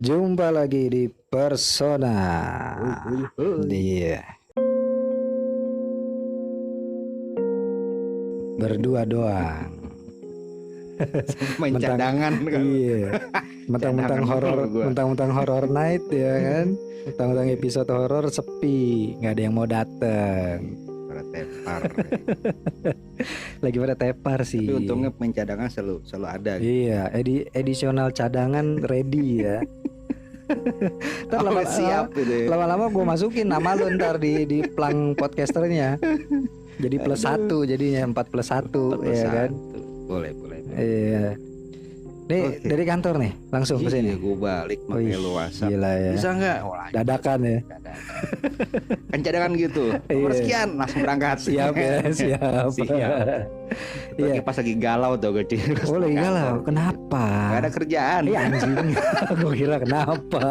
Jumpa lagi di Persona. Iya. Berdua doang. Main cadangan kan. Iya. Mentang-mentang Cadangan horor, gua. mentang-mentang horror night ya kan. Mentang-mentang episode horor sepi, nggak ada yang mau dateng. Pada tepar. Lagi pada tepar sih. Tapi untungnya main cadangan selalu ada. Iya, edisional cadangan ready ya. Ntar Siap gitu ya. lama-lama gue masukin nama lu ntar di plang podcasternya. Jadi +1 jadinya 4+1 ya kan. Boleh. Iya. Nih Oke. dari kantor nih langsung ke sini. Iya, gue balik pakai lu WhatsApp. Gila ya. Bisa nggak? Dadakan ya. Kan cadangan gitu. Nomor Iya. sekian langsung berangkat. Siap ya, siap. Iya. Pas lagi galau tuh kecil. Oh lagi galau. Kenapa? Gak ada kerjaan. Iya anjing. Gue kira kenapa?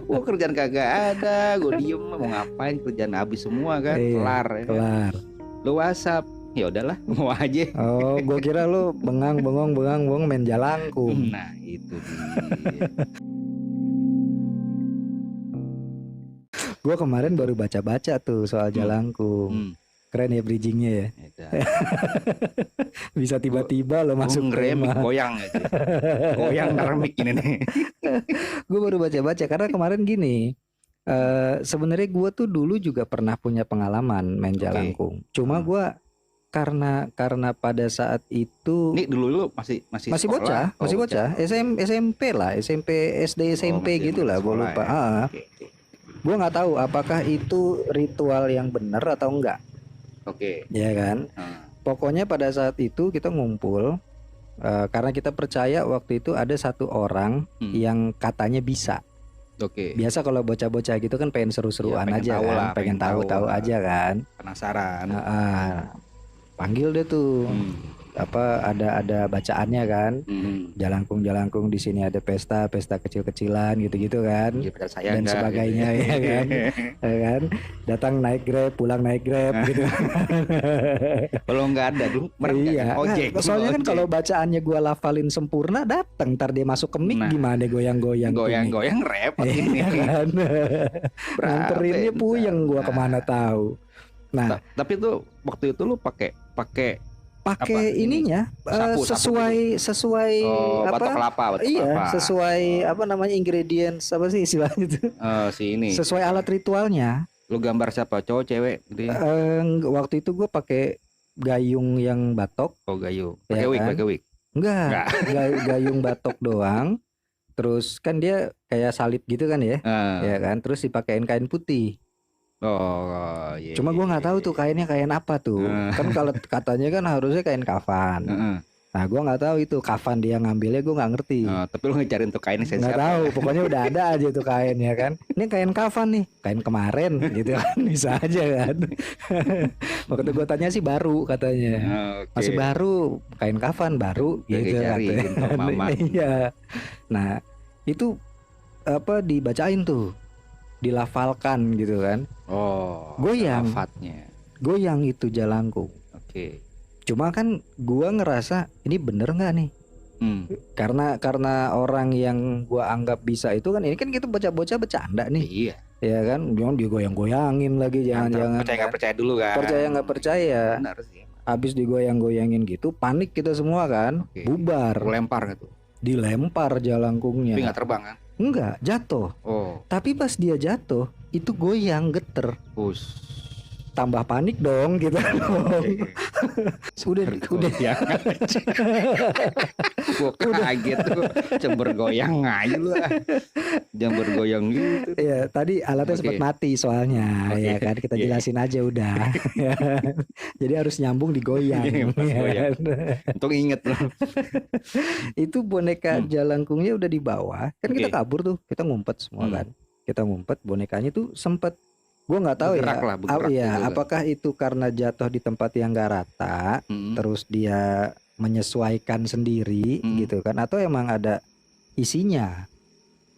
Wah, kerjaan kagak ada. Gue diem mau ngapain, kerjaan habis semua kan. Iya, Kelar ya kan? Kelar. Lu WhatsApp. Ya udahlah, mau aja. Oh, gue kira lu bengong main jalangkung. Nah, itu dia. Gue kemarin baru baca-baca tuh soal jalangkung. Hmm. Keren ya bridgingnya ya. Edan. Bisa tiba-tiba lo masuk ngeremik tema. goyang aja. Goyang ngeremik ini nih. Gue baru baca-baca karena kemarin gini. Sebenarnya gue tuh dulu juga pernah punya pengalaman main Oke. jalangkung. Cuma gue karena pada saat itu Ini dulu lu masih masih sekolah? bocah, masih Oh, bocah, SMP lah, SMP, SD, SMP masih gitulah, gue sekolah lupa. ya. Oke. Gue nggak tahu apakah itu ritual yang benar atau enggak, Oke. ya kan? Pokoknya pada saat itu kita ngumpul karena kita percaya waktu itu ada satu orang yang katanya bisa. Oke. Biasa kalau bocah-bocah gitu kan pengen seru-seruan Iya, pengen aja tahu kan, lah, pengen pengen tahu tahu-tahu lah. aja kan. Penasaran. Panggil deh tuh. Ada bacaannya kan. Jalangkung di sini ada pesta kecil-kecilan gitu-gitu kan. Iya, pada saya Dan enggak, sebagainya gitu. ya kan. Ya kan. Datang naik Grab, pulang naik Grab gitu. Kalau nggak ada dulu mereka Iya. kan ojek. Soalnya kan Ojek. kalau bacaannya gua lafalin sempurna datang ntar dia masuk ke mic Nah, gimana goyang-goyang. goyang-goyang repot Iya ini. kan. Berapa Nganterinnya ya? puyeng gua kemana tahu. Nah, Tapi tuh waktu itu lu pakai pakai apa? ininya Sapu sesuai batok kelapa, iya, sesuai apa namanya ingredients apa sih istilahnya itu? Si ini. Sesuai alat ritualnya. Lu gambar siapa? Cowok, cewek gitu ya? Waktu itu gue pakai gayung yang batok. Oh, gayung. Ya kan? Pakai wig. Enggak. Gayung batok doang. Terus kan dia kayak salib gitu kan ya. Ya kan? Terus dipakein kain putih. Oh, iya. Cuma gue nggak tahu tuh kainnya kain apa tuh. Kan kalau katanya kan harusnya kain kafan. Nah gue nggak tahu itu kafan dia ngambilnya, gue nggak ngerti. Tapi lu ngecarin tuh kainnya Nggak siapa? tahu, pokoknya udah ada aja tuh kain ya kan. Ini kain kafan nih, kain kemarin gitu kan, bisa aja kan. Waktu gue tanya sih baru katanya. Oke. Masih baru, kain kafan baru Lagi gitu cari katanya. info mama. Iya. Nah itu apa dibacain tuh, dilafalkan gitu kan. Oh, Goyang. lafadznya. Goyang itu jalangkung. Oke. Cuma kan gua ngerasa ini bener nggak nih? Karena orang yang gua anggap bisa itu kan ini kan kita bocah-bocah bercanda nih. Iya. Ya kan, jangan digoyang-goyangin lagi, jangan-jangan Percaya nggak percaya dulu kan? percaya nggak percaya. Benar sih. Habis digoyang-goyangin gitu, panik kita semua kan, Oke. bubar, Aku lempar gitu. dilempar jalangkungnya. Tapi nggak terbang kan? Enggak, jatuh. Oh, Tapi pas dia jatuh, itu goyang, geter. push. Tambah panik dong gitu. Udah ya. Gua kaget tuh. Jember goyang aja lu. Jember goyang gitu. Iya, tadi alatnya Oke. sempat mati soalnya, Oke. ya kan kita Iya. jelasin aja udah. Ya. Jadi harus nyambung digoyang. Pas ya goyang. kan? Untung inget lu. Itu boneka jalangkungnya udah dibawa, kan kita Oke. kabur tuh, kita ngumpet semua kan. Kita ngumpet, bonekanya tuh sempet, gua nggak tahu Bergerak ya, lah, bergerak iya, gitu kan. apakah itu karena jatuh di tempat yang nggak rata, terus dia menyesuaikan sendiri gitu kan, atau emang ada isinya?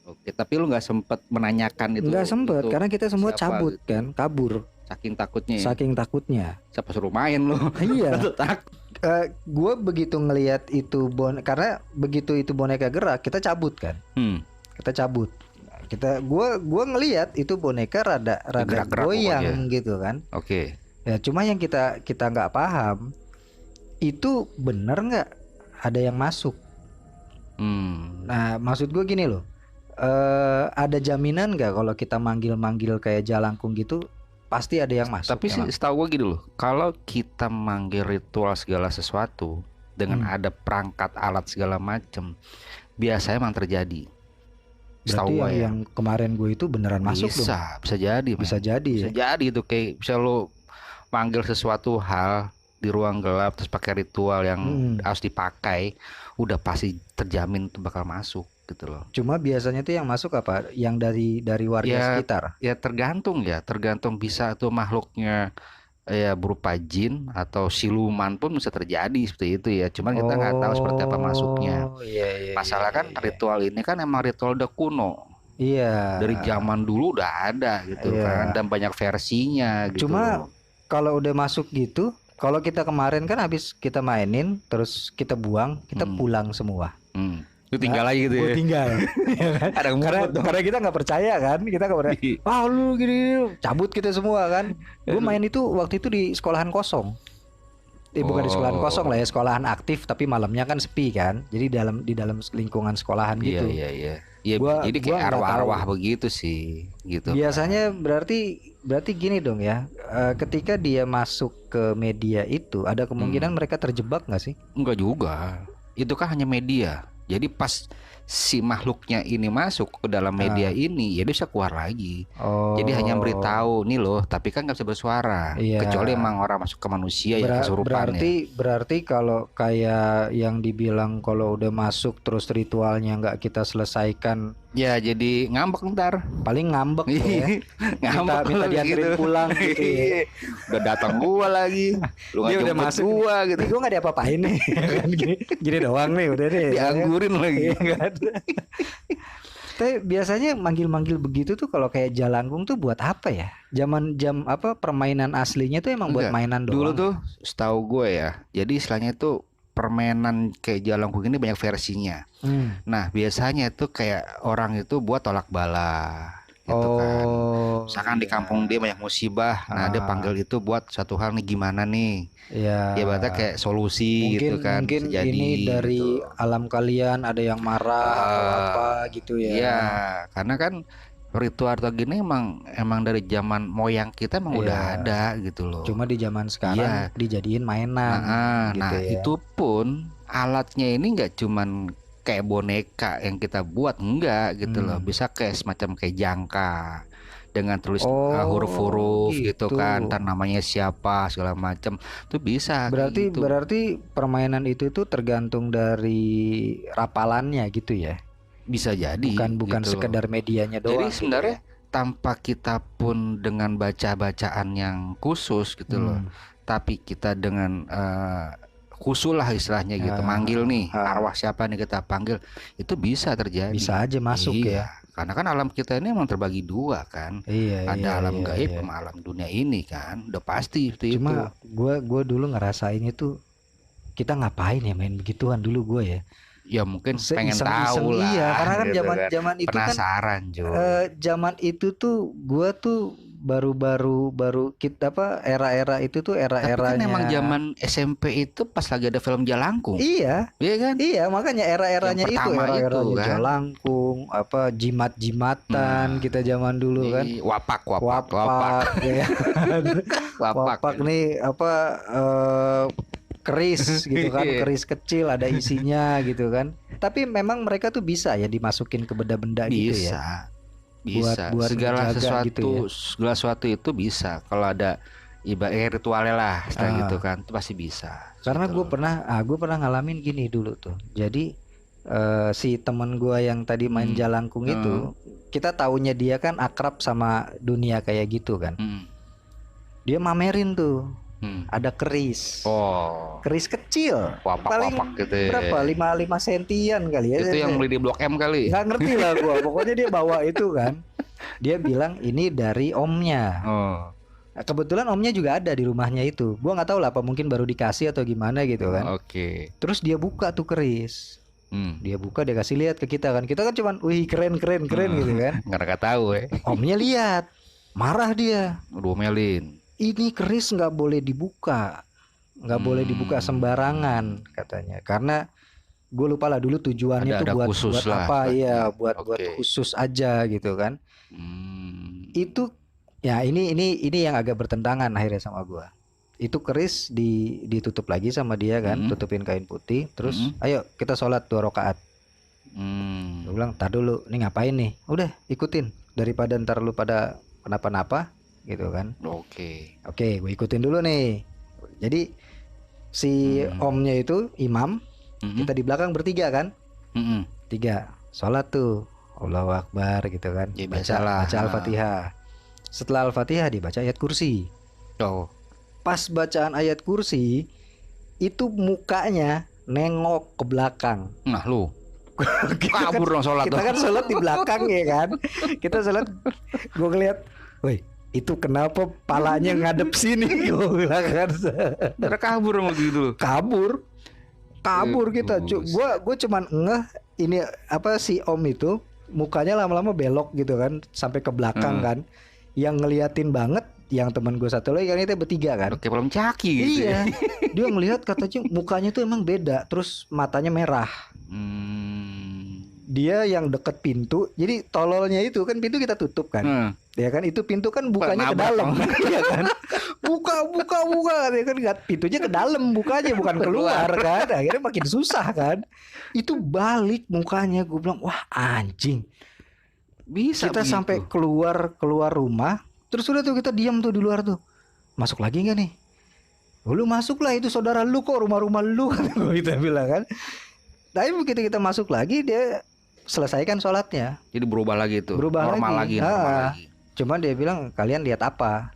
Oke, tapi lu nggak sempet menanyakan itu? Nggak sempet, itu karena kita semua siapa cabut gitu? kan, kabur, Saking takutnya. Ya? saking takutnya. Siapa suruh main lu? Iya. Lu takut. Gue begitu ngelihat itu karena begitu itu boneka gerak kita cabut kan. kita cabut. Gua ngelihat itu boneka rada Gerak-gerak goyang gitu kan. Oke. Ya cuma yang kita nggak paham itu bener nggak ada yang masuk. Nah maksud gue gini loh, ada jaminan nggak kalau kita manggil kayak jalangkung gitu pasti ada yang masuk? Tapi sih emang? setahu gue gitu loh, kalau kita manggil ritual segala sesuatu dengan ada perangkat alat segala macem, biasanya emang terjadi. Berarti Setahu gue ya. yang kemarin gue itu beneran masuk dong. Bisa jadi, Bisa men. jadi Bisa ya. jadi itu kayak bisa lo manggil sesuatu hal di ruang gelap terus pakai ritual yang harus dipakai, udah pasti terjamin tuh bakal masuk gitu loh. Cuma biasanya tuh yang masuk apa? Yang dari warga sekitar. Ya tergantung bisa tuh makhluknya ya berupa jin atau siluman pun bisa terjadi seperti itu ya. Cuman kita nggak tahu seperti apa masuknya. Iya. Masalah kan ritual ini kan emang ritual udah kuno. Iya. Dari zaman dulu udah ada gitu kan, dan banyak versinya gitu. Cuma kalau udah masuk gitu, kalau kita kemarin kan habis kita mainin terus kita buang, kita pulang semua. Lu tinggal lagi gitu ya. Tinggal. Ada karena kita nggak percaya kan, kita nggak percaya. Lu gini, cabut kita semua kan. Gue main itu waktu itu di sekolahan kosong. Bukan di sekolahan kosong lah ya, sekolahan aktif tapi malamnya kan sepi kan. Jadi di dalam lingkungan sekolahan gitu. Iya. Ya, jadi kayak arwah-arwah begitu sih, gitu. Biasanya berarti gini dong ya. Ketika dia masuk ke media itu, ada kemungkinan mereka terjebak nggak sih? Enggak juga. Itu kan hanya media. Jadi pas si makhluknya ini masuk ke dalam media ini, ya dia bisa keluar lagi. Jadi hanya beritahu nih loh, tapi kan nggak bisa bersuara. Kecuali emang orang masuk ke manusia yang kesurupan. Berarti kalau kayak yang dibilang kalau udah masuk terus ritualnya nggak kita selesaikan, ya jadi ngambek ntar. Paling ngambek ya. minta dianterin gitu. Pulang gitu ya. Udah datang gua lagi. Lu dia udah masuk gua gitu. Gua nggak diapa-apain nih. gini doang nih udah deh. Dianggurin lagi. Tapi biasanya manggil-manggil begitu tuh kalau kayak jalangkung tuh buat apa ya? Jam permainan aslinya tuh emang buat mainan doang. Dulu tuh setahu gue ya. Jadi istilahnya tuh permainan kayak jalangkung ini banyak versinya. Nah biasanya itu kayak orang itu buat tolak bala gitu kan. Misalkan di kampung dia banyak musibah, nah dia panggil itu buat satu hal nih gimana nih. Ya berarti kayak solusi gitu kan. Mungkin ini dari gitu. Alam kalian ada yang marah atau apa gitu ya. Iya, karena kan ritual atau gini emang dari zaman moyang kita emang udah ada gitu loh. Cuma di zaman sekarang dijadiin mainan. Gitu itu pun alatnya ini nggak cuman kayak boneka yang kita buat, enggak gitu loh. Bisa kayak semacam kayak jangka dengan tulis huruf-huruf gitu kan, ntar namanya siapa segala macam tuh bisa. Berarti permainan itu tuh tergantung dari rapalannya gitu ya. Bisa jadi. Bukan gitu sekedar medianya doang. Jadi sebenarnya tanpa kita pun dengan bacaan yang khusus gitu loh, tapi kita dengan khusus lah istilahnya gitu, manggil nih arwah siapa nih kita panggil, itu bisa terjadi. Bisa aja masuk ya. Karena kan alam kita ini emang terbagi dua kan. Ada alam gaib sama alam dunia ini kan. Udah pasti seperti itu. Cuma gue dulu ngerasain itu, kita ngapain ya main begituan dulu gue ya. Ya mungkin pengen tahu lah. Iya, karena kan gitu zaman itu penasaran, kan zaman itu tuh gue tuh baru kita era-era itu tuh era-eranya. Tapi kan emang zaman SMP itu pas lagi ada film Jalangkung. Iya kan? Iya, makanya era-eranya itu era-eranya kan? Jalangkung, jimat-jimatan kita zaman dulu kan. Wapak ya. Wapak nih keris gitu kan, keris kecil ada isinya gitu kan. Tapi memang mereka tuh bisa ya dimasukin ke benda-benda gitu ya. Bisa. Buat segala sesuatu itu bisa. Kalau ada ibarat ritualnya lah, gitu kan, itu pasti bisa. Karena gue pernah ngalamin gini dulu tuh. Jadi si temen gue yang tadi main jalangkung itu, kita taunya dia kan akrab sama dunia kayak gitu kan. Dia mamerin tuh. Ada keris. Keris kecil. Paling gitu ya. Berapa? 5 sentian kali ya. Itu yang beli di Blok M kali. Gak ngerti lah gua. Pokoknya dia bawa itu kan. Dia bilang ini dari omnya. Nah, kebetulan omnya juga ada di rumahnya itu. Gua nggak tahu lah apa mungkin baru dikasih atau gimana gitu kan. Oke. Terus dia buka tuh keris. Dia buka, dia kasih lihat ke kita kan. Kita kan cuman, wih keren gitu kan. Nggak tahu Omnya lihat, marah dia. Udah omelin. Ini keris nggak boleh dibuka, nggak boleh dibuka sembarangan katanya. Karena gue lupa lah dulu tujuannya tuh buat lah, apa ya, buat khusus aja gitu kan. Itu ya ini yang agak bertentangan akhirnya sama gue. Itu keris ditutup lagi sama dia kan, tutupin kain putih, terus ayo kita sholat 2 rakaat. Gue bilang, tar dulu, ini ngapain nih? Udah ikutin, daripada ntar lu pada kenapa-napa gitu kan. Oke, gue ikutin dulu nih. Jadi si omnya itu imam, kita di belakang bertiga kan, 3 sholat tuh, Allahu Akbar gitu kan, ya, baca Al-Fatihah. Setelah Al-Fatihah dibaca ayat kursi. Pas bacaan ayat kursi itu mukanya nengok ke belakang. Nah lu kabur dong sholat. Kita kan sholat di belakang ya kan. Kita sholat, gue ngeliat, woi itu kenapa palanya ngadep sini? Gue bilang kan. Kabur sama gitu. Kabur kita. Gue cuman ngeh ini apa, si om itu mukanya lama-lama belok gitu kan, sampai ke belakang kan. Yang ngeliatin banget yang teman gue satu lagi kan, itu bertiga kan. Kayak belum caki gitu. Iya. Dia ngelihat katanya mukanya tuh emang beda, terus matanya merah. Dia yang deket pintu, jadi tololnya itu kan pintu kita tutup kan. Ya kan, itu pintu kan bukanya ke dalam. Iya kan. Buka ya kan, pintunya ke dalam bukanya, bukan keluar kan. Akhirnya makin susah kan. Itu balik mukanya, gue bilang wah anjing. Bisa kita begitu. Sampai keluar rumah, terus udah tuh kita diam tuh di luar tuh. Masuk lagi nggak nih? Lu masuk lah, itu saudara lu kok, rumah lu kan kita bilang kan. Tapi begitu kita masuk lagi, dia selesaikan sholatnya. Jadi berubah lagi tuh. Normal lagi. Cuman dia bilang, kalian lihat apa?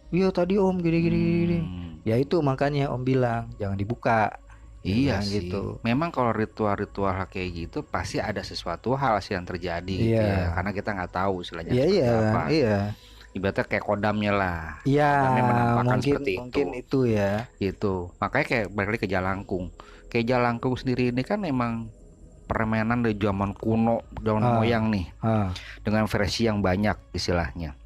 Iya tadi om gini. Ya itu makanya om bilang jangan dibuka. Iya sih. Gitu. Memang kalau ritual-ritual kayak gitu pasti ada sesuatu hal sih yang terjadi gitu ya. Karena kita nggak tahu istilahnya seperti apa. Iya. Ibaratnya kayak kodamnya lah. Iya. Mungkin itu ya. Gitu. Makanya kayak balik lagi ke Jalangkung. Kayak Jalangkung sendiri ini kan emang permainan dari zaman kuno, zaman moyang nih. Dengan versi yang banyak istilahnya.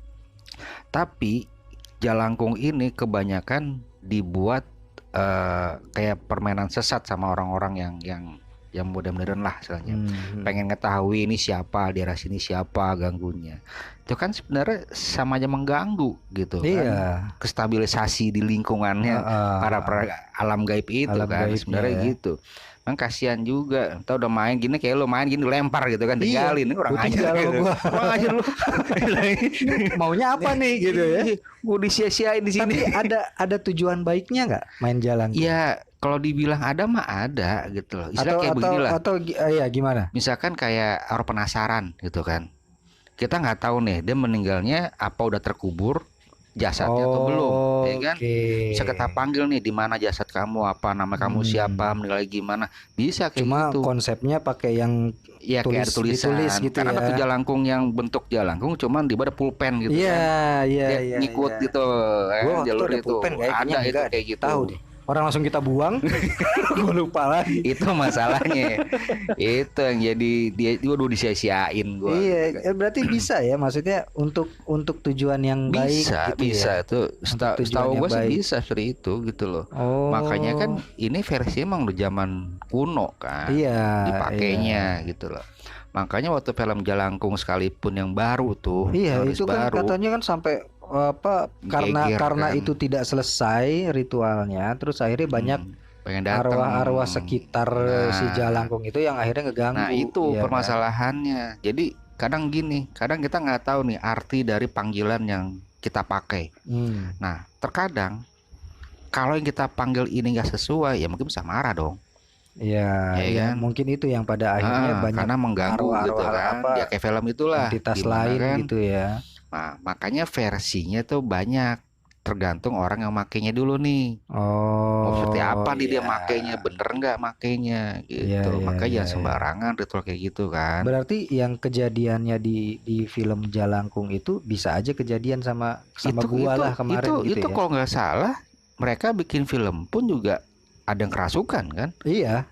Tapi Jalangkung ini kebanyakan dibuat kayak permainan sesat sama orang-orang yang modern lah istilahnya. Pengen ngetahui ini siapa, daerah sini siapa, ganggunya. Itu kan sebenarnya sama aja mengganggu gitu kan. Kestabilisasi di lingkungannya para alam gaib itu kan sebenarnya gitu. Kan kasihan juga, entah udah main gini kayak lo main gini lempar gitu kan, tinggalin ini orang ajar gitu. Orang ajar lu. Maunya apa nih gitu ya? Gue disia-siain di sini. Tapi ada tujuan baiknya nggak main jalan? Ya kalau dibilang ada mah ada gitu loh. Istilah kayak beginilah. Atau ya gimana? Misalkan kayak orang penasaran gitu kan. Kita nggak tahu nih dia meninggalnya apa udah terkubur jasadnya atau belum, ya kan? Bisa kita panggil nih, di mana jasad kamu, apa nama kamu, siapa, meninggal gimana, bisa kayak cuma gitu. Konsepnya pakai yang kayak tulisan gitu kan. Ada tuh Jalangkung yang bentuk Jalangkung cuman di bawah pulpen gitu kan. Iya. Ngikut gitu kan, jalur itu. Ada itu kayak gitu. Tahu deh. Orang langsung kita buang. Gue lupa lagi. Itu masalahnya. Itu yang jadi dia udah disia-siain gue. Iya, berarti bisa ya, maksudnya untuk tujuan yang baik gitu. Bisa ya? tuh. Setahu gue sih bisa seperti itu gitu loh. Makanya kan ini versi emang udah zaman kuno kan. Iya. Dipakainya gitu loh. Makanya waktu film Jalangkung sekalipun yang baru tuh. Iya, itu kan baru, katanya kan sampai karena itu tidak selesai ritualnya, terus akhirnya banyak arwah-arwah sekitar si Jalangkung itu yang akhirnya ngeganggu. Nah itu permasalahannya. Jadi kadang kita nggak tahu nih arti dari panggilan yang kita pakai. Nah terkadang kalau yang kita panggil ini nggak sesuai, ya mungkin bisa marah dong. Iya, kan? Mungkin itu yang pada akhirnya banyak karena mengganggu gitu kan. Ya kayak film itulah, entitas lain kan? Gitu ya. Nah, makanya versinya tuh banyak, tergantung orang yang makainya dulu nih. Mau seperti apa nih dia makainya, bener nggak makainya gitu. Makanya sembarangan ritual kayak gitu kan. Berarti yang kejadiannya di film Jalangkung itu bisa aja kejadian sama gua lah kemarin gitu. Itu kalau nggak salah mereka bikin film pun juga ada yang kerasukan kan? Iya.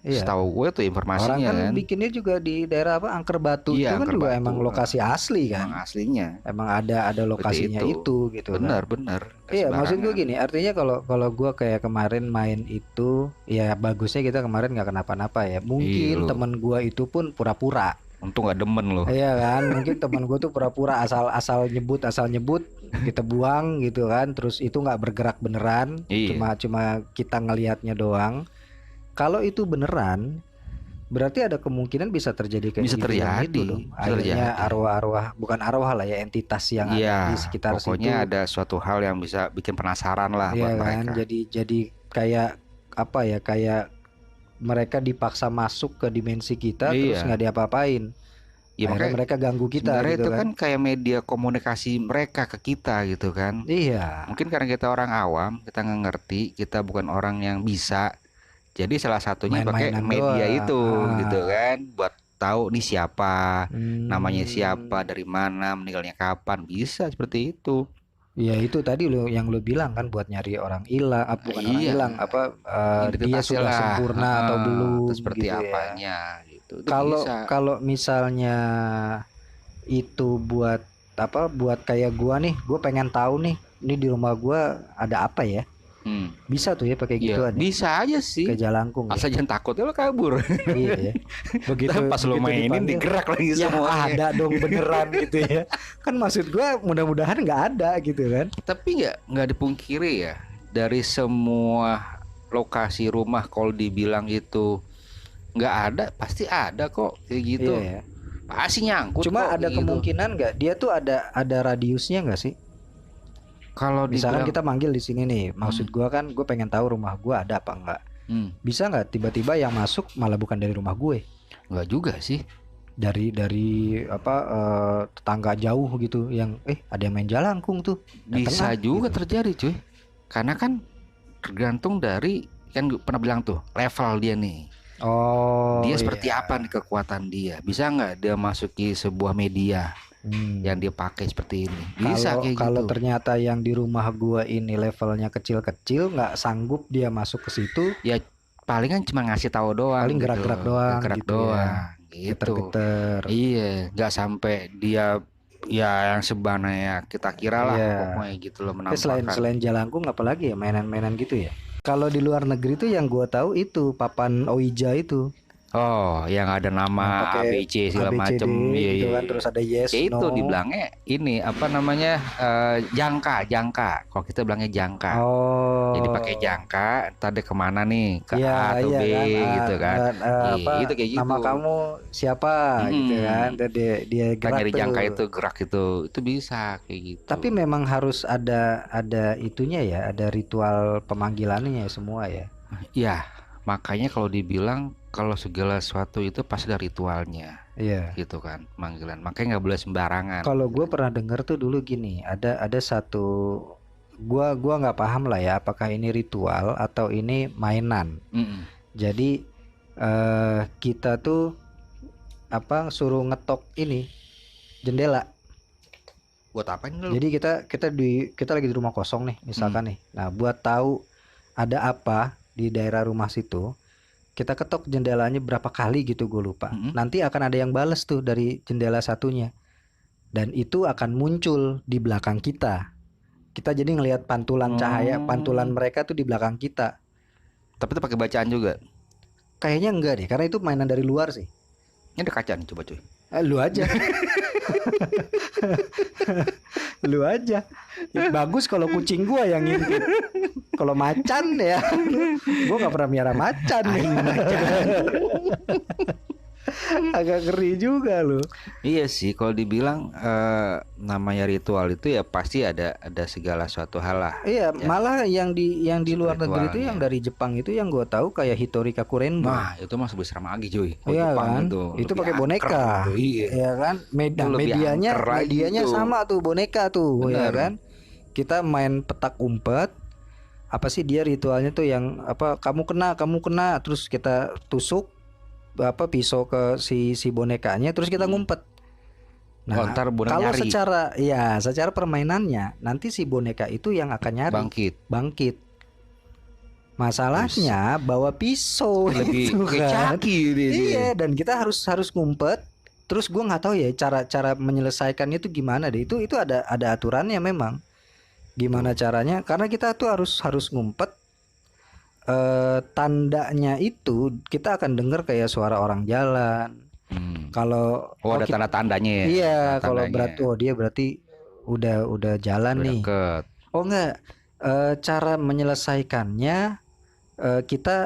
Setahu gue tuh informasinya orang kan kan. bikinnya juga di daerah apa Angker Batu itu Iya, kan Angker juga Batu. emang lokasi asli kan. Emang aslinya. Emang ada lokasinya itu gitu benar, kan. Benar. Iya, maksud gue gini, artinya kalau gue kayak kemarin main itu, ya bagusnya kita kemarin nggak kenapa-napa ya. Mungkin temen gue itu pun pura-pura. Untung gak demen loh. Iya kan, mungkin teman gue tuh pura-pura asal nyebut kita buang gitu kan, terus itu nggak bergerak beneran, cuma kita ngelihatnya doang. Kalau itu beneran, berarti ada kemungkinan bisa terjadi kayak bisa terjadi itu dong. Akhirnya arwah-arwah, bukan arwah lah ya, entitas yang ada di sekitar pokoknya situ. ada suatu hal yang bisa bikin penasaran lah buat kan? mereka. Jadi kayak apa ya, kayak mereka dipaksa masuk ke dimensi kita terus nggak diapa-apain. Ya makanya mereka ganggu kita. Sebenarnya gitu itu kan kayak media komunikasi mereka ke kita gitu kan. Iya. Mungkin karena kita orang awam, kita nggak ngerti, kita bukan orang yang bisa. Jadi salah satunya pakai media itu gitu kan, buat tahu nih siapa, namanya siapa, dari mana, meninggalnya kapan, bisa seperti itu. Ya itu tadi lo yang lo bilang kan, buat nyari orang hilang, bukan orang hilang, dia sudah sempurna atau belum, seperti gitu apanya gitu. Kalau misalnya itu buat buat kayak gua nih, gua pengen tahu nih, ini di rumah gua ada apa ya? Bisa tuh ya pakai gituan. Bisa aja sih. Ke Jalangkung. Asal jangan takut lo kabur. Iya ya. Begitu pas lo mainin digerak lagi semua. Ada dong beneran gitu ya. Kan maksud gua mudah-mudahan nggak ada gitu kan. Tapi nggak dipungkiri ya, dari semua lokasi rumah kalau dibilang itu nggak ada, pasti ada kok kayak gitu. Iya, ya. Pasti nyangkut. Cuma ada kemungkinan nggak dia tuh ada radiusnya nggak sih? Kalau misalkan kita manggil di sini nih, maksud gua kan, gue pengen tahu rumah gua ada apa enggak. Bisa nggak tiba-tiba yang masuk malah bukan dari rumah gue? Nggak juga sih. Dari tetangga jauh gitu, yang ada yang main jalangkung tuh. Bisa juga gitu terjadi cuy. Karena kan tergantung dari, kan pernah bilang tuh, level dia nih. Dia seperti apa nih kekuatan dia? Bisa nggak dia masuki sebuah media yang dia pakai seperti ini? Bisa kayak gitu. Kalau ternyata yang di rumah gua ini levelnya kecil-kecil, nggak sanggup dia masuk ke situ, ya palingan cuma ngasih tahu doang. Paling gerak-gerak doang. Gerak doang. Gitu. Geter-geter. Iya, nggak sampai dia ya yang sebenarnya kita kira lah, pokoknya gitu loh menampakkan. Selain jalangkung apalagi ya mainan-mainan gitu ya? Kalau di luar negeri tuh yang gua tahu itu papan Ouija itu. Oh, yang ada nama ABC segala macam, gitu kan, terus ada yes, ya, itu no. dibilangnya ini apa namanya, jangka. Kalau kita bilangnya jangka. Jadi pakai jangka, tadi kemana nih, ke A atau B kan? Gitu kan. Itu kayak gitu. Nama kamu siapa gitu kan? Dia gerak nyari jangka itu, gerak itu bisa kayak gitu. Tapi memang harus ada itunya ya, ada ritual pemanggilannya semua ya. Iya, makanya kalau dibilang kalau segala sesuatu itu pasti ada ritualnya. Iya. Gitu kan, panggilan. Makanya nggak boleh sembarangan. Kalau gue pernah dengar tuh dulu gini, ada satu, gua nggak paham lah ya, apakah ini ritual atau ini mainan. Jadi kita tuh suruh ngetok ini jendela. Buat apa ini? Jadi kita lagi di rumah kosong nih, misalkan nih. Nah, buat tahu ada apa di daerah rumah situ, kita ketok jendelanya berapa kali gitu, gue lupa. Nanti akan ada yang bales tuh dari jendela satunya, dan itu akan muncul di belakang kita. Kita jadi ngelihat pantulan cahaya, pantulan mereka tuh di belakang kita. Tapi itu pakai bacaan juga? Kayaknya enggak deh, karena itu mainan dari luar sih. Ini ada kaca nih, coba cuy. Lu aja. Lu aja. Bagus kalau kucing gua yang ngintip. Kalau macan ya, gua nggak pernah miara macan. Agak ngeri juga loh. Iya sih, kalau dibilang namanya ritual itu ya pasti ada segala suatu hal lah. Iya, ya. Malah yang di luar negeri itu, yang dari Jepang itu, yang gue tahu kayak Hitori Kakurenbo. Nah, itu mah sebesar magi cuy. Iya kan? Itu pakai boneka. Iya kan? Medianya sama tuh, boneka tuh. Bener. Ya kan? Kita main petak umpet. Apa sih dia ritualnya tuh, yang kamu kena, terus kita tusuk pisau ke si bonekanya, terus kita ngumpet. Nah, kalau secara permainannya, nanti si boneka itu yang akan nyari bangkit. Masalahnya bawa pisau lebih gitu kan. kecaki Iya, dan kita harus ngumpet. Terus gue nggak tahu ya cara menyelesaikannya itu gimana deh. Itu ada aturannya memang. Gimana caranya? Karena kita tuh harus ngumpet. Tandanya itu kita akan dengar kayak suara orang jalan. Kalau ada tanda-tandanya ya. Iya, kalau berarti dia berarti udah jalan udah nih. Deket. Oh enggak. Cara menyelesaikannya kita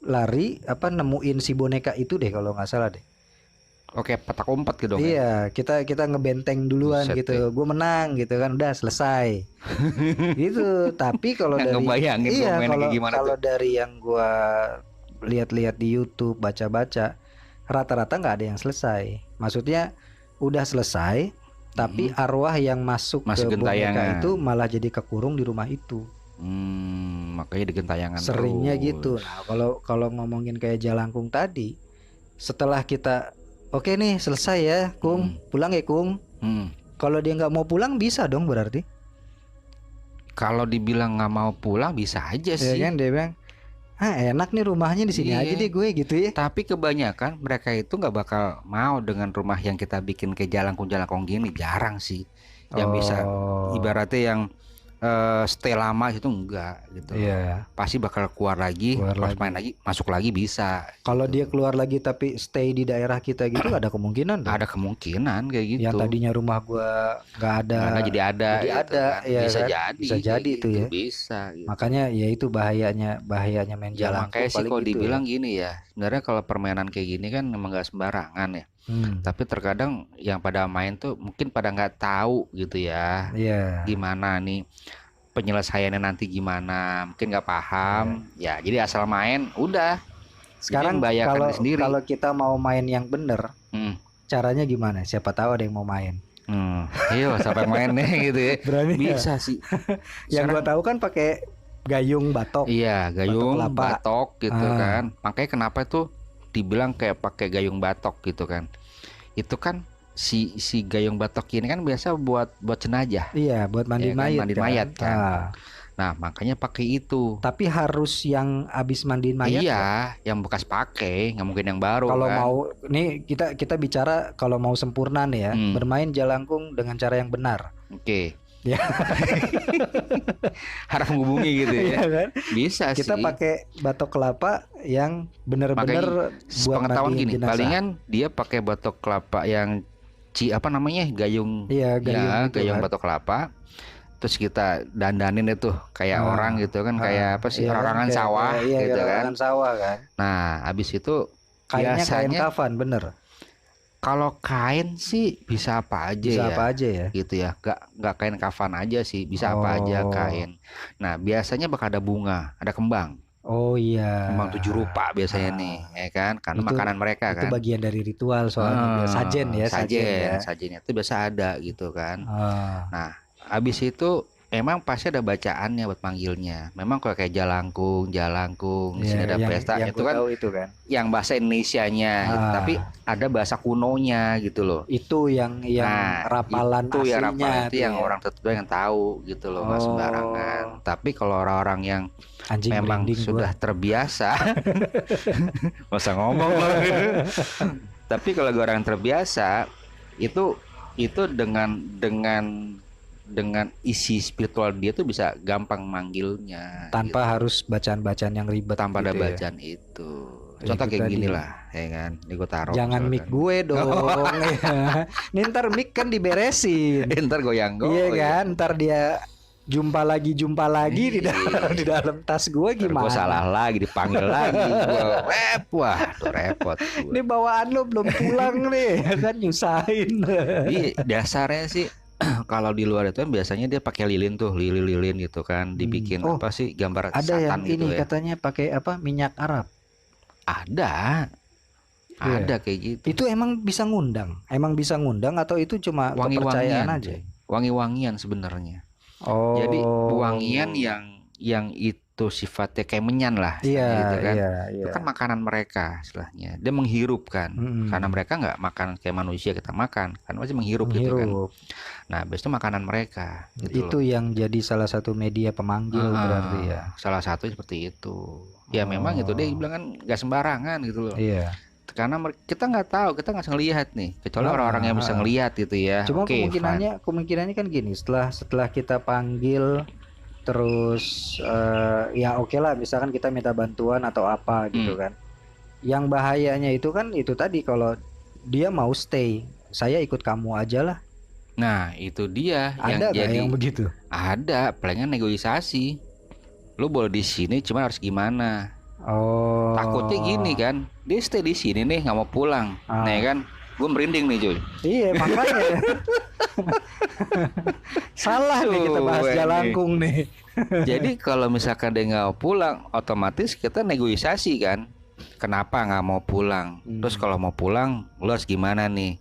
lari nemuin si boneka itu deh kalau nggak salah deh. Oke, petak umpet gitu dong. Iya, kita ngebenteng duluan gitu. Gue menang gitu kan, udah selesai. Gitu. Tapi kalau dari kalau dari yang gue lihat-lihat di YouTube, baca-baca, rata-rata nggak ada yang selesai. Maksudnya udah selesai, tapi arwah yang masuk ke boneka itu malah jadi kekurung di rumah itu. Makanya digentayangan seringnya terus. Gitu. Nah, kalau ngomongin kayak Jalangkung tadi, setelah kita oke nih selesai ya, Kung, pulang ya Kung. Kalau dia nggak mau pulang bisa dong berarti. Kalau dibilang nggak mau pulang bisa aja sih. Ya kan dia bilang, enak nih rumahnya di sini aja deh gue gitu ya. Tapi kebanyakan mereka itu nggak bakal mau dengan rumah yang kita bikin kayak Jalangkung gini, jarang sih. Yang bisa ibaratnya yang stay lama itu enggak gitu. Iya. Pasti bakal keluar lagi, main lagi, masuk lagi bisa. Kalau dia keluar lagi tapi stay di daerah kita gitu ada kemungkinan dong. Ada kemungkinan kayak gitu. Yang tadinya rumah gua nggak ada. Jadi ada. Jadi gitu ada. Kan. Ya, bisa kan? jadi. Bisa jadi itu ya. Bisa. Gitu. Makanya ya itu bahayanya main Jalangkung. Makanya sih kalau gitu dibilang gini ya. Sebenarnya kalau permainan kayak gini kan memang nggak sembarangan ya. Tapi terkadang yang pada main tuh mungkin pada nggak tahu gitu ya. Iya. Gimana nih penyelesaiannya nanti gimana, mungkin nggak paham. Ya jadi asal main udah. Sekarang kalau kita mau main yang bener, caranya gimana? Siapa tahu ada yang mau main. Iya, siapa yang main nih gitu ya. Berani bisa sih. Yang gua tahu kan pakai gayung batok. Iya, gayung batok gitu kan. Makanya kenapa tuh dibilang kayak pakai gayung batok gitu kan. Itu kan si gayung batok ini kan biasa buat jenazah. Iya, buat mandi mayat kan. Nah, makanya pakai itu. Tapi harus yang habis mandiin mayat. Iya, yang bekas pakai, nggak mungkin yang baru. Kalau mau nih kita bicara kalau mau sempurna nih ya, bermain Jalangkung dengan cara yang benar. Oke. Ya. Harap menghubungi gitu ya. Iya kan? Bisa kita sih. Kita pakai batok kelapa yang benar-benar buat pengetahuan gini. Jenazah. Palingan dia pakai batok kelapa yang gayung. Iya, gayung batok kelapa. Terus kita dandanin itu kayak orang gitu kan, kayak apa sih, orangan sawah gitu kan. Orangan sawah kan. Nah, habis itu kainnya kain kafan, bener. Kalau kain sih bisa apa aja bisa apa aja ya gitu ya, nggak kain kafan aja sih, bisa apa aja kain. Nah, biasanya bakal ada bunga, ada kembang. Oh iya, kembang 7 rupa biasanya nih, ya kan, karena itu, makanan mereka kan. Itu bagian dari ritual soalnya. Sajen itu biasa ada gitu kan. Nah, habis itu emang pasti ada bacaannya buat panggilnya. Memang kalau kayak Jalangkung, di sini ada pesta itu kan. Yang bahasa Indonesianya, gitu. Tapi ada bahasa kunonya gitu loh. Itu yang rapalan itu aslinya. Rapalan itu yang orang tertentu yang tahu gitu loh, nggak sembarangan. Tapi kalau orang-orang yang memang sudah terbiasa, masa ngomong loh. Tapi kalau orang terbiasa itu dengan isi spiritual dia tuh bisa gampang manggilnya tanpa harus bacaan-bacaan yang ribet, tanpa ada bacaan itu. Contoh kayak gini lah, ya kan, ini gue taruh. Jangan mic gue dong. Ya. Nih ntar mic kan diberesin. Ntar goyang. Iya kan, ntar dia jumpa lagi di dalam tas gue gimana? Gue salah lagi, dipanggil lagi. Wah, tuh repot. Ini bawaan lo belum pulang nih, kan nyusahin. Iya, dasarnya sih. Kalau di luar itu kan biasanya dia pakai lilin gitu kan, dibikin apa sih, gambar ada satan yang gitu ini ya. Katanya pakai apa, minyak Arab. Ada kayak gitu. Itu emang bisa ngundang atau itu cuma kepercayaan aja? Wangi-wangian sebenarnya. Oh. Jadi wangian yang tuh sifatnya kayak menyan lah, gitu kan. Itu kan makanan mereka istilahnya. Dia menghirup kan, karena mereka nggak makan kayak manusia kita makan, kan masih menghirup gitu kan. Nah, habis itu makanan mereka. Gitu itu loh. Yang jadi salah satu media pemanggil berarti ya. Salah satu seperti itu. Ya memang itu dia bilang kan nggak sembarangan gitu loh. Iya. Karena kita nggak tahu, kita nggak bisa ngelihat nih, kecuali orang-orang yang bisa ngelihat gitu ya. Cuma kemungkinannya kan gini, setelah kita panggil terus ya oke lah, misalkan kita minta bantuan atau apa gitu kan. Yang bahayanya itu kan itu tadi, kalau dia mau stay, saya ikut kamu aja lah. Nah itu dia ada yang jadi yang begitu. Ada, palingan negosiasi. Lu boleh di sini, cuman harus gimana? Takutnya gini kan, dia stay di sini nih nggak mau pulang, nih kan, gue merinding nih Joy. Iya makanya. Salah nih kita bahas Jalangkung nih. Jadi kalau misalkan dia nggak pulang, otomatis kita negosiasi kan. Kenapa nggak mau pulang? Terus kalau mau pulang, lu harus gimana nih?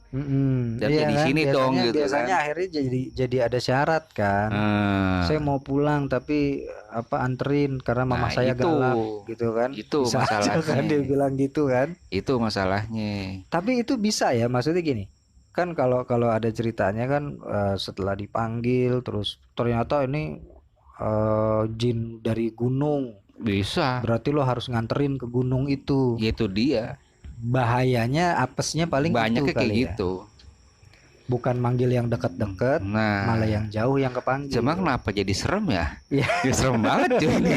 Dan iya di kan? sini biasanya, dong gitu biasanya kan. akhirnya jadi ada syarat kan. Saya mau pulang tapi anterin karena mama saya galak gitu kan. Itu bisa masalahnya. Kan dia bilang gitu kan. Itu masalahnya. Tapi itu bisa ya, maksudnya gini. Kan kalau ada ceritanya kan setelah dipanggil terus ternyata ini jin dari gunung. Bisa. Berarti lo harus nganterin ke gunung itu. Itu dia. Bahayanya apesnya paling banyaknya itu kayak kali gitu. Ya. Bukan manggil yang dekat-dekat, malah yang jauh yang kepanggil. Cuma kenapa jadi serem ya? Ya serem banget cuy ini.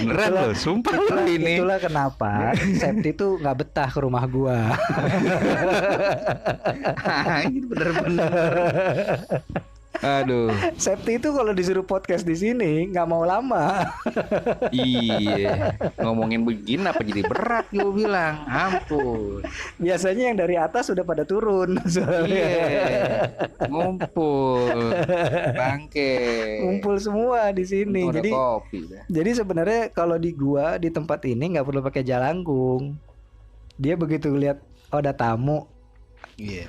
Beneran loh, sumpah loh ini. Itulah kenapa Septi tuh nggak betah ke rumah gua. Ini bener-bener. Aduh. Septi itu kalau disuruh podcast di sini nggak mau lama. Iya. Ngomongin begini apa jadi berat gue bilang. Ampun. Biasanya yang dari atas udah pada turun. Iya. Ngumpul. Bangke. Ngumpul semua di sini. Jadi sebenarnya kalau di gua di tempat ini nggak perlu pakai jalangkung. Dia begitu lihat ada tamu. Iya.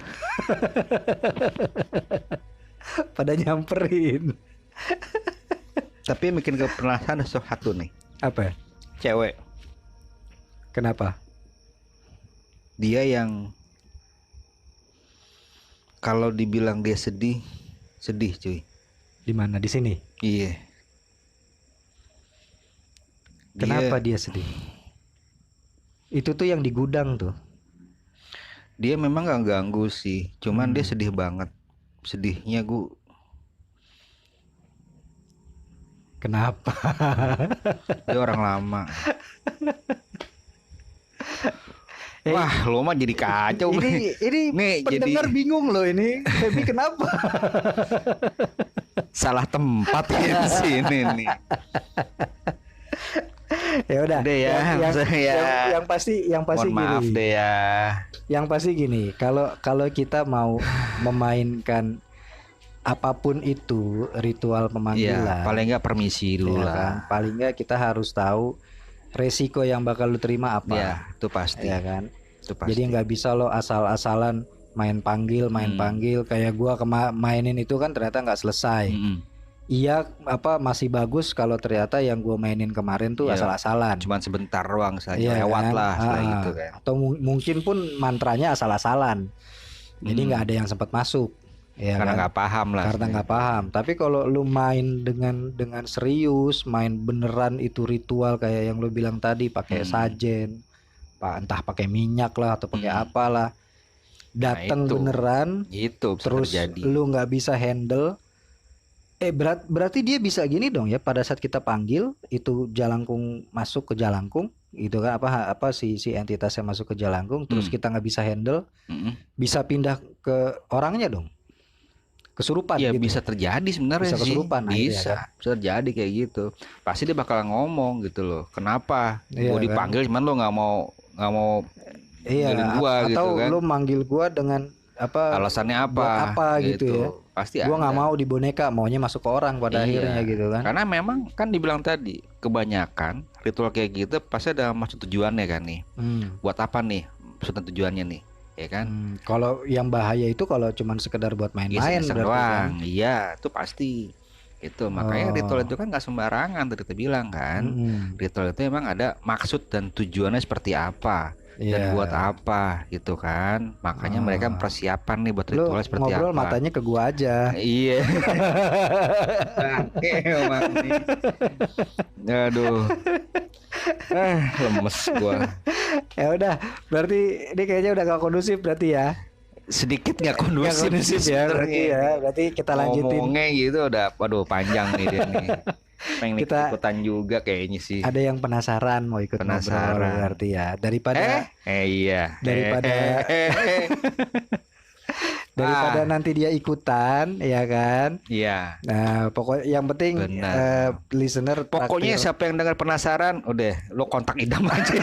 Pada nyamperin. Tapi yang bikin kepenasaran satu nih. Apa? Cewek. Kenapa? Dia yang kalau dibilang dia sedih cuy. Di mana? Di sini? Iya. Kenapa dia sedih? Itu tuh yang di gudang tuh. Dia memang gak ganggu sih, cuman dia sedih banget. Sedihnya gue. Kenapa? Dia orang lama. Wah, lo mah jadi kacau. Ini nih, pendengar jadi bingung loh ini. Feby kenapa? Salah tempat ya di sini nih. Ya udah. Yang pasti mohon gini. Maaf deh ya. Yang pasti gini, kalau kita mau memainkan apapun itu ritual pemanggilan, paling nggak permisi dulu lah. Kan? Paling nggak kita harus tahu resiko yang bakal lu terima apa. Ya, itu pasti. Ya kan. Itu pasti. Jadi nggak bisa lo asal-asalan main panggil kayak gua mainin itu kan ternyata nggak selesai. Iya masih bagus kalau ternyata yang gue mainin kemarin tuh asal-asalan. Cuman sebentar doang saja lewat kan? Lah setelah itu kan. Atau mungkin pun mantranya asal-asalan. Jadi nggak ada yang sempat masuk. Ya karena nggak paham lah. Karena nggak paham. Tapi kalau lu main dengan serius, main beneran itu ritual kayak yang lu bilang tadi, pakai sajen, entah pakai minyak lah atau pakai apalah, datang beneran. Itu terus terjadi. Lu nggak bisa handle. Berarti dia bisa gini dong ya, pada saat kita panggil itu jalangkung masuk ke jalangkung gitu kan, apa si entitasnya masuk ke jalangkung terus kita nggak bisa handle, bisa pindah ke orangnya dong, kesurupan. Ya gitu. Bisa terjadi sebenarnya bisa sih kesurupan, bisa terjadi kayak gitu. Pasti dia bakal ngomong gitu loh, kenapa gua dipanggil kan? Cuman lo nggak mau gua, atau gitu kan? lo manggil gua dengan alasannya apa gitu ya. Pasti gua nggak mau di boneka, maunya masuk ke orang pada akhirnya gitu kan. Karena memang kan dibilang tadi kebanyakan ritual kayak gitu pasti ada maksud tujuannya kan nih. Buat apa nih maksud tujuannya nih, ya kan? Kalau yang bahaya itu kalau cuman sekedar buat main-main doang. Kan? Iya, itu pasti. Itu makanya ritual itu kan nggak sembarangan tadi kita bilang kan. Ritual itu emang ada maksud dan tujuannya seperti apa dan buat apa gitu kan. Makanya mereka persiapan nih buat ritual seperti ngobrol apa. matanya ke gua aja. Iya. Emang nih. Aduh. Lemes gua. Ya udah, berarti ini kayaknya udah gak kondusif berarti ya. Sedikit nggak kondusif ya berarti kita lanjutin. Ngomongnya gitu udah waduh panjang nih dia nih. Pengen ikutan juga kayaknya sih. Ada yang penasaran mau ikut ngobrol berarti ya. Daripada iya. Daripada nanti dia ikutan ya kan. Iya. Nah pokoknya yang penting listener pokoknya siapa yang dengar penasaran udah lo kontak Idam aja.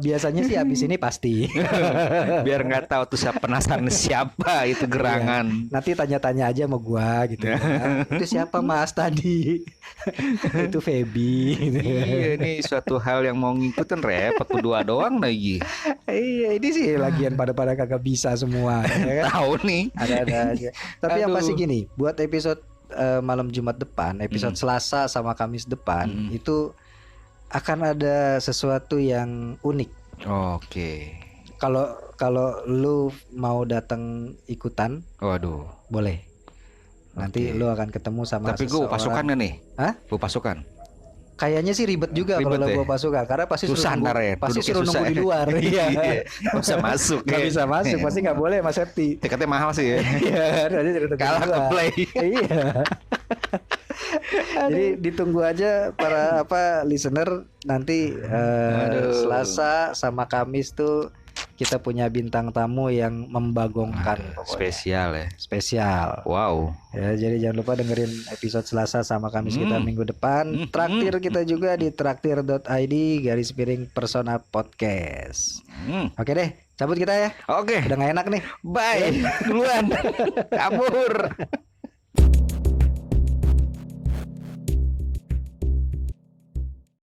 Biasanya sih abis ini pasti. Biar nggak tahu tuh siapa penasaran siapa itu gerangan. Nanti tanya-tanya aja sama gua gitu. Itu siapa Mas tadi? Itu Feby. Gitu. Iya, ini suatu hal yang mau ngikut kan repot berdua doang lagi. Iya, ini sih lagian pada kagak bisa semua. Ya kan? Tahu nih. Ada aja. Tapi yang pasti gini, buat episode malam Jumat depan, episode Selasa sama Kamis depan itu akan ada sesuatu yang unik. Oke. Kalau lu mau datang ikutan, waduh, boleh. Nanti lu akan ketemu sama tapi gue pasukan gak nih? Hah? Gue pasukan. Kayaknya sih ribet juga kalau gue pasukan karena pasti susah suruh nunggu di luar. Iya. Gak bisa masuk. Gak bisa masuk, pasti nggak boleh Mas Septi. Tiketnya mahal sih ya. Iya, kalah ke play. Iya. Jadi ditunggu aja para listener nanti Selasa sama Kamis tuh kita punya bintang tamu yang membagongkan. Spesial ya. Spesial. Wow. Ya, jadi jangan lupa dengerin episode Selasa sama Kamis kita minggu depan. Traktir kita juga di traktir.id/persona podcast. Oke deh, cabut kita ya. Oke. Udah gak enak nih. Bye. Duluan. Kabur.